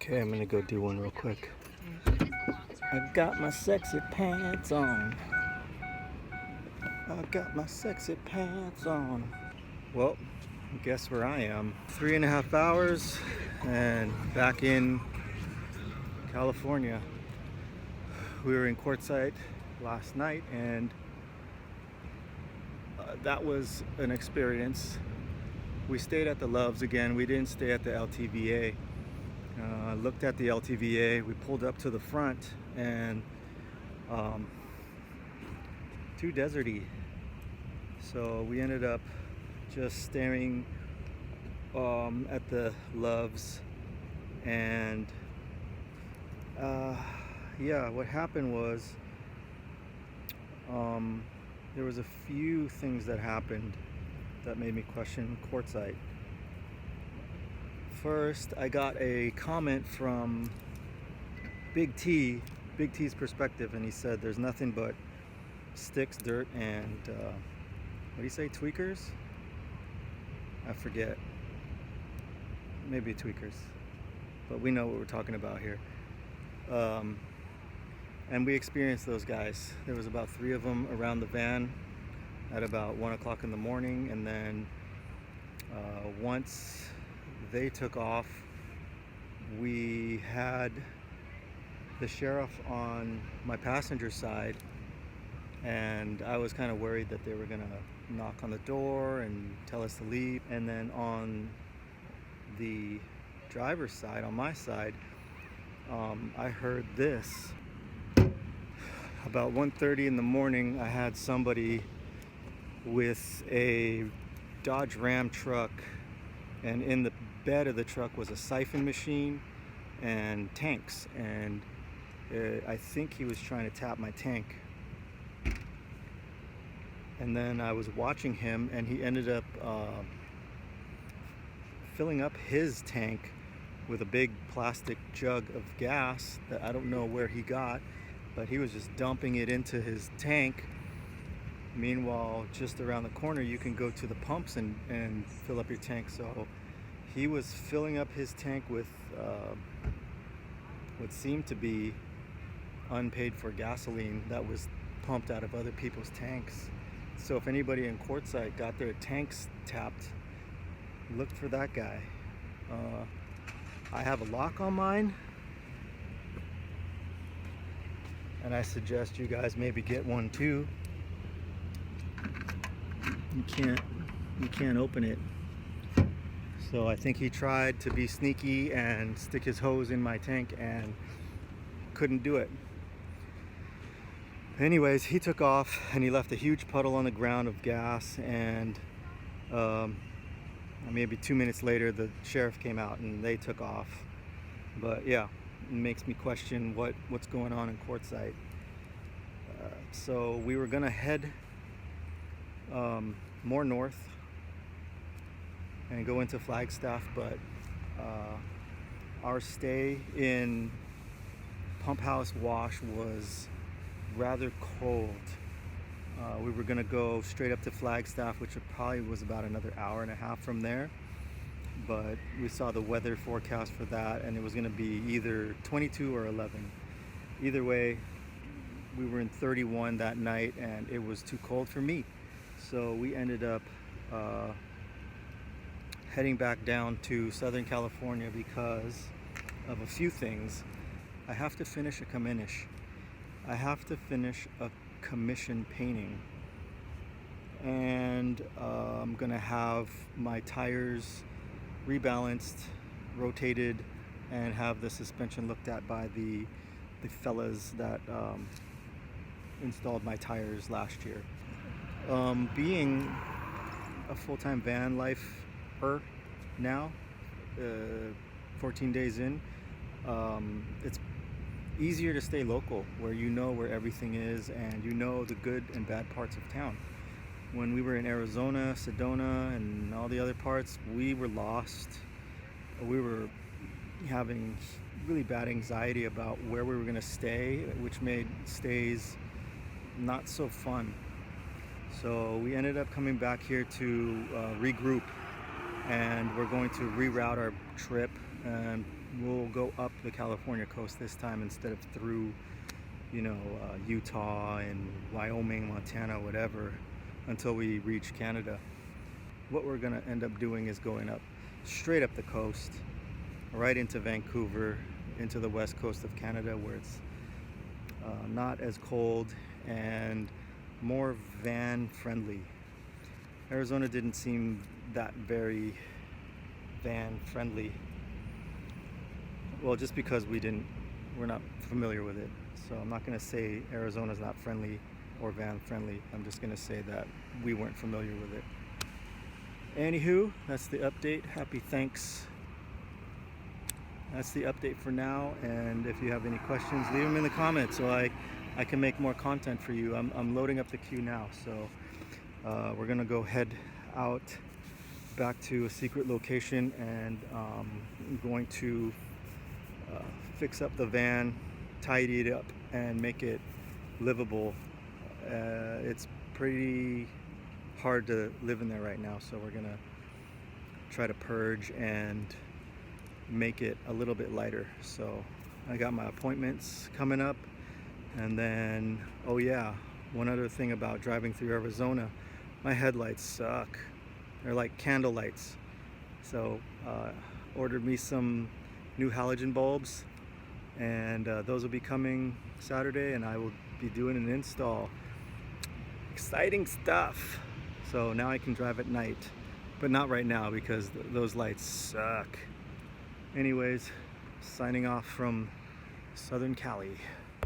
Okay, I'm gonna go do one real quick. I got my sexy pants on. I got my sexy pants on. Well, guess where I am. 3.5 hours and back in California. We were in Quartzsite last night and that was an experience. We stayed at the Loves again. We didn't stay at the LTVA. Looked at the LTVA. We pulled up to the front and too deserty. So we ended up just staring at the Loves, and yeah, what happened was there was a few things that happened that made me question Quartzsite. First, I got a comment from Big T's perspective, and he said there's nothing but sticks, dirt, and what do you say, tweakers? I forget. Maybe tweakers, but we know what we're talking about here. And we experienced those guys. There was about 3 of them around the van at about 1 o'clock in the morning, and then once they took off, we had the sheriff on my passenger side, and I was kind of worried that they were gonna knock on the door and tell us to leave. And then on the driver's side, on my side, I heard this. About 1:30 in the morning, I had somebody with a Dodge Ram truck, and in the bed of the truck was a siphon machine and tanks, and I think he was trying to tap my tank. And then I was watching him, and he ended up filling up his tank with a big plastic jug of gas that I don't know where he got, but he was just dumping it into his tank. Meanwhile, just around the corner, you can go to the pumps and fill up your tank. So he was filling up his tank with what seemed to be unpaid for gasoline that was pumped out of other people's tanks. So if anybody in Quartzsite got their tanks tapped, look for that guy. I have a lock on mine, and I suggest you guys maybe get one too. You can't open it. So I think he tried to be sneaky and stick his hose in my tank and couldn't do it. Anyways, he took off and he left a huge puddle on the ground of gas, and maybe 2 minutes later the sheriff came out and they took off. But yeah, it makes me question what's going on in Quartzsite. So we were gonna head more north and go into Flagstaff, but our stay in Pump House Wash was rather cold. We were gonna go straight up to Flagstaff, which probably was about another hour and a half from there, but we saw the weather forecast for that, and it was gonna be either 22 or 11. Either way, we were in 31 that night, and it was too cold for me. So we ended up heading back down to Southern California because of a few things. I have to finish a commission. I have to finish a commission painting, and I'm gonna have my tires rebalanced, rotated, and have the suspension looked at by the fellas that installed my tires last year. Being a full-time van lifer now, 14 days in, it's easier to stay local, where you know where everything is and you know the good and bad parts of town. When we were in Arizona, Sedona, and all the other parts, we were lost. We were having really bad anxiety about where we were going to stay, which made stays not so fun. So we ended up coming back here to regroup, and we're going to reroute our trip and we'll go up the California coast this time instead of through, you know, Utah and Wyoming, Montana, whatever, until we reach Canada. What we're gonna end up doing is going up, straight up the coast, right into Vancouver, into the west coast of Canada, where it's not as cold and more van friendly. Arizona didn't seem that very van friendly. Well, just because we're not familiar with it. So I'm not gonna say Arizona's not friendly or van friendly. I'm just gonna say that we weren't familiar with it. Anywho, that's the update. Happy thanks. That's the update for now, and if you have any questions, leave them in the comments so I can make more content for you. I'm loading up the queue now, so we're gonna go head out back to a secret location, and I'm going to fix up the van, tidy it up, and make it livable. It's pretty hard to live in there right now, so we're gonna try to purge and make it a little bit lighter. So I got my appointments coming up, and then, oh yeah, one other thing about driving through Arizona, my headlights suck. They're like candle lights. So ordered me some new halogen bulbs, and those will be coming Saturday, and I will be doing an install. Exciting stuff. So now I can drive at night, but not right now because those lights suck. Anyways, signing off from Southern Cali.